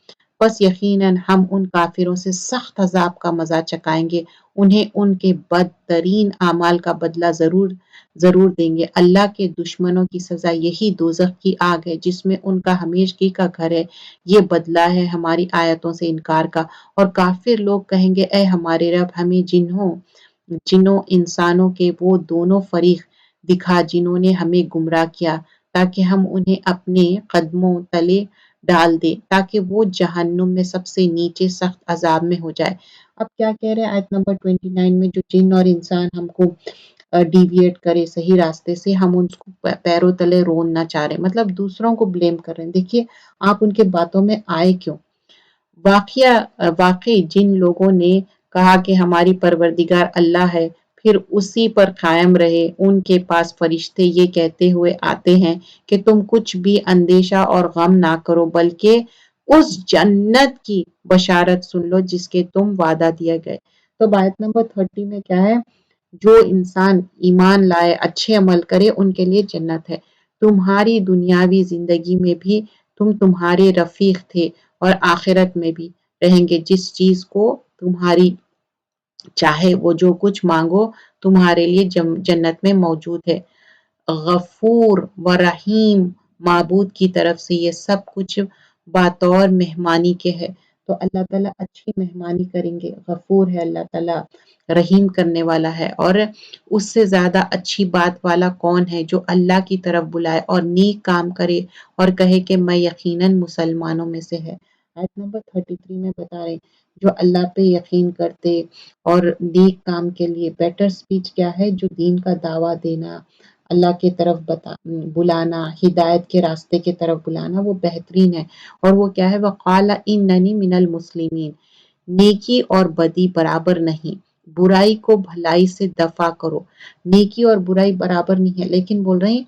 بس یقیناً ہم ان کافروں سے سخت عذاب کا مزہ چکائیں گے، انہیں ان کے بدترین اعمال کا بدلہ ضرور دیں گے۔ اللہ کے دشمنوں کی سزا یہی دوزخ کی آگ ہے جس میں ان کا ہمیشگی کا گھر ہے، یہ بدلہ ہے ہماری آیتوں سے انکار کا۔ اور کافر لوگ کہیں گے اے ہمارے رب، ہمیں جنوں انسانوں کے وہ دونوں فریق دکھا جنہوں نے ہمیں گمراہ کیا، تاکہ ہم انہیں اپنے قدموں تلے ڈال دیں، تاکہ وہ جہنم میں سب سے نیچے سخت عذاب میں ہو جائے۔ اب کیا کہہ رہے ہیں آیت نمبر 29 میں، جو جن اور انسان ہم کو ڈیویٹ کرے صحیح راستے سے، ہم ان کو پیروں تلے روننا چاہ رہے ہیں، مطلب دوسروں کو بلیم کر رہے ہیں۔ دیکھیے آپ ان کے باتوں میں آئے کیوں؟ واقعی جن لوگوں نے کہا کہ ہماری پروردگار اللہ ہے، پھر اسی پر قائم رہے، ان کے پاس فرشتے یہ کہتے ہوئے آتے ہیں کہ تم کچھ بھی اندیشہ اور غم نہ کرو، بلکہ اس جنت کی بشارت سن لو جس کے تم وعدہ دیا گئے۔ تو آیت نمبر 30 میں کیا ہے؟ جو انسان ایمان لائے، اچھے عمل کرے، ان کے لیے جنت ہے۔ تمہاری دنیاوی زندگی میں بھی تمہارے رفیق تھے اور آخرت میں بھی رہیں گے، جس چیز کو تمہاری چاہے وہ جو کچھ مانگو تمہارے لیے جنت میں موجود ہے۔ غفور و رحیم معبود کی طرف سے یہ سب کچھ بطور مہمانی کے ہے، تو اللہ تعالیٰ اچھی مہمانی کریں گے۔ غفور ہے اللہ تعالیٰ، رحیم کرنے والا ہے، اور اس سے زیادہ اچھی بات والا کون ہے جو اللہ کی طرف بلائے اور نیک کام کرے اور کہے کہ میں یقیناً مسلمانوں میں سے ہے۔ آیت نمبر 33 میں بتا رہے ہیں جو اللہ پہ یقین کرتے اور نیک کام کے لیے بیٹر سپیچ کیا ہے؟ جو دین کا دعویٰ دینا، اللہ کی طرف بلانا، ہدایت کے راستے کی طرف بلانا، وہ بہترین ہے۔ اور وہ کیا ہے؟ وَقَالَ إِنَّنِي مِنَ الْمُسْلِمِينَ، نیکی اور بدی برابر نہیں، برائی کو بھلائی سے دفع کرو۔ نیکی اور برائی برابر نہیں ہے، لیکن بول رہے ہیں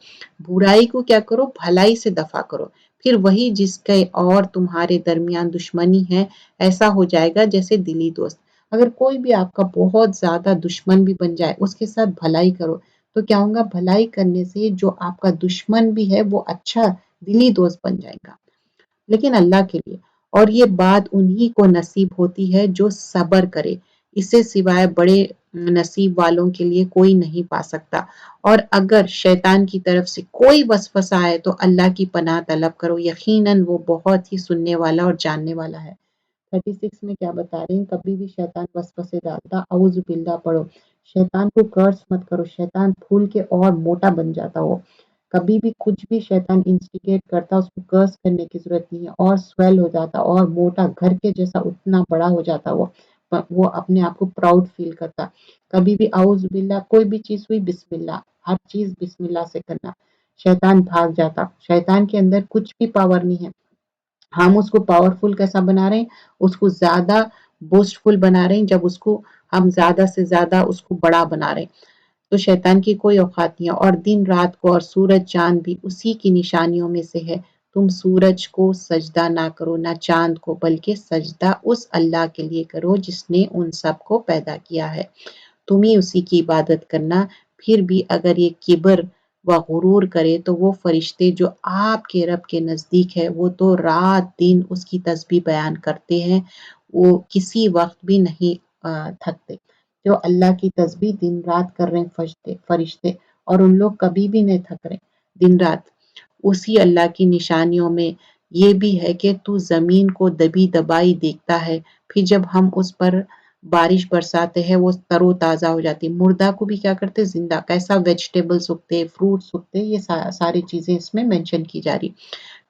برائی کو کیا کرو؟ بھلائی سے دفع کرو۔ پھر وہی جس کے اور تمہارے درمیان دشمنی ہے، ایسا ہو جائے گا جیسے دلی دوست۔ اگر کوئی بھی آپ کا بہت زیادہ دشمن بھی بن جائے، اس کے ساتھ بھلائی کرو، تو کیا ہوگا؟ بھلائی کرنے سے جو آپ کا دشمن بھی ہے وہ اچھا دلی دوست بن جائے گا، لیکن اللہ کے لیے۔ اور یہ بات انہی کو نصیب ہوتی ہے جو صبر کرے، اسے سوائے بڑے نصیب والوں کے لیے کوئی نہیں پا سکتا۔ اور اگر شیطان کی طرف سے کوئی وسوسہ آئے تو اللہ کی پناہ طلب کرو، یقیناً وہ بہت ہی سننے والا اور جاننے والا ہے۔ 36 میں کیا بتا رہے ہیں؟ کبھی بھی شیطان وسوسے ڈالتا، اعوذ باللہ پڑھو۔ شیطان کو کرس مت کرو، شیطان پھول کے اور موٹا بن جاتا ہو۔ کبھی بھی کچھ بھی شیطان انسٹیگیٹ کرتا، اس کو کرس کرنے کی ضرورت نہیں ہے، اور سویل ہو جاتا اور موٹا گھر کے جیسا اتنا بڑا ہو جاتا، وہ اپنے آپ کو پراؤڈ فیل کرتا۔ کبھی بھی اعوذ باللہ، کوئی بھی چیز ہوئی بسم اللہ، ہر چیز بسم اللہ سے کرنا، شیطان بھاگ جاتا۔ شیطان کے اندر کچھ بھی پاور نہیں ہے، ہم اس کو پاورفل کیسا بنا رہے ہیں؟ اس کو زیادہ بوسٹفل بنا رہے ہیں، جب اس کو ہم زیادہ سے زیادہ اس کو بڑا بنا رہے ہیں۔ تو شیطان کی کوئی اوقات نہیں ہے۔ اور دن رات کو اور سورج چاند بھی اسی کی نشانیوں میں سے ہے۔ تم سورج کو سجدہ نہ کرو نہ چاند کو، بلکہ سجدہ اس اللہ کے لیے کرو جس نے ان سب کو پیدا کیا ہے، تم ہی اسی کی عبادت کرنا۔ پھر بھی اگر یہ کبر و غرور کرے تو وہ فرشتے جو آپ کے رب کے نزدیک ہے، وہ تو رات دن اس کی تسبیح بیان کرتے ہیں، وہ کسی وقت بھی نہیں تھکتے۔ جو اللہ کی تسبیح دن رات کر رہے ہیں فرشتے، اور ان لوگ کبھی بھی نہیں تھک رہے دن رات۔ اسی اللہ کی نشانیوں میں یہ بھی ہے کہ تو زمین کو دبی دبائی دیکھتا ہے، پھر جب ہم اس پر بارش برساتے ہیں وہ تر و تازہ ہو جاتی، مردہ کو بھی کیا کرتے؟ زندہ، کیسا ویجیٹیبلز اگتے، فروٹس اگتے، یہ ساری چیزیں اس میں مینشن کی جا رہی۔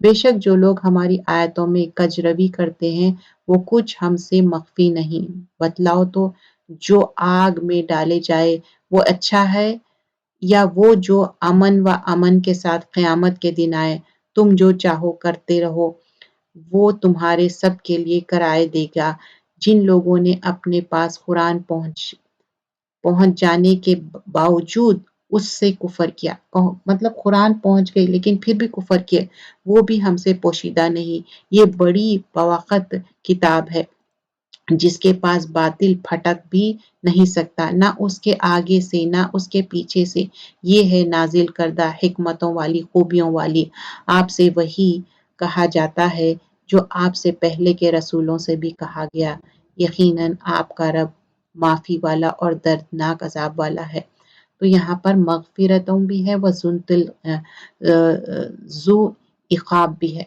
بے شک جو لوگ ہماری آیتوں میں کجروی کرتے ہیں وہ کچھ ہم سے مخفی نہیں۔ بتلاؤ تو جو آگ میں ڈالے جائے وہ اچھا ہے، یا وہ جو امن و امن کے ساتھ قیامت کے دن آئے؟ تم جو چاہو کرتے رہو، وہ تمہارے سب کے لیے کرائے دے گا۔ جن لوگوں نے اپنے پاس قرآن پہنچ جانے کے باوجود اس سے کفر کیا، مطلب قرآن پہنچ گئی لیکن پھر بھی کفر کیا، وہ بھی ہم سے پوشیدہ نہیں۔ یہ بڑی بوقت کتاب ہے جس کے پاس باطل پھٹک بھی نہیں سکتا، نہ اس کے آگے سے نہ اس کے پیچھے سے۔ یہ ہے نازل کردہ حکمتوں والی، خوبیوں والی۔ آپ سے وہی کہا جاتا ہے جو آپ سے پہلے کے رسولوں سے بھی کہا گیا، یقیناً آپ کا رب معافی والا اور دردناک عذاب والا ہے۔ تو یہاں پر مغفرتوں بھی ہے، ذو عقاب بھی ہے۔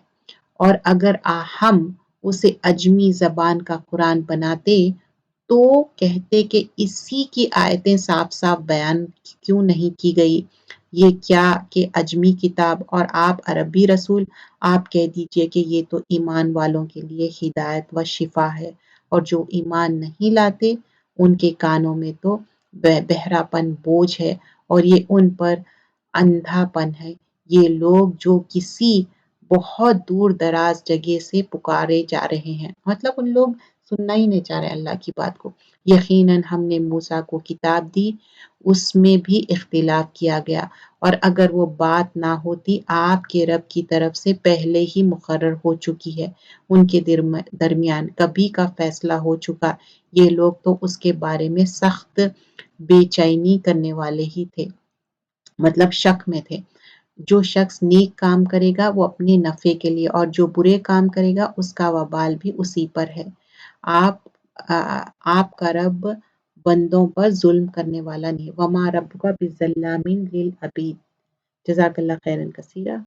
اور اگر ہم اسے عجمی زبان کا قرآن بناتے تو کہتے کہ اسی کی آیتیں صاف صاف بیان کیوں نہیں کی گئی، یہ کیا کہ عجمی کتاب اور آپ عربی رسول، آپ کہہ دیجئے کہ یہ تو ایمان والوں کے لیے ہدایت و شفا ہے، اور جو ایمان نہیں لاتے ان کے کانوں میں تو بہرا پن بوجھ ہے، اور یہ ان پر اندھا پن ہے۔ یہ لوگ جو کسی بہت دور دراز جگہ سے پکارے جا رہے ہیں، مطلب ان لوگ سننا ہی نہیں چاہ رہے اللہ کی بات کو۔ یقیناً ہم نے موسیٰ کو کتاب دی، اس میں بھی اختلاف کیا گیا، اور اگر وہ بات نہ ہوتی آپ کے رب کی طرف سے پہلے ہی مقرر ہو چکی ہے، ان کے درمیان کبھی کا فیصلہ ہو چکا، یہ لوگ تو اس کے بارے میں سخت بے چینی کرنے والے ہی تھے، مطلب شک میں تھے۔ جو شخص نیک کام کرے گا وہ اپنے نفع کے لیے، اور جو برے کام کرے گا اس کا وبال بھی اسی پر ہے۔ آپ کا رب بندوں پر ظلم کرنے والا نہیں، وما ربک بظلام للعبید۔ جزاک اللہ خیرا کثیرا۔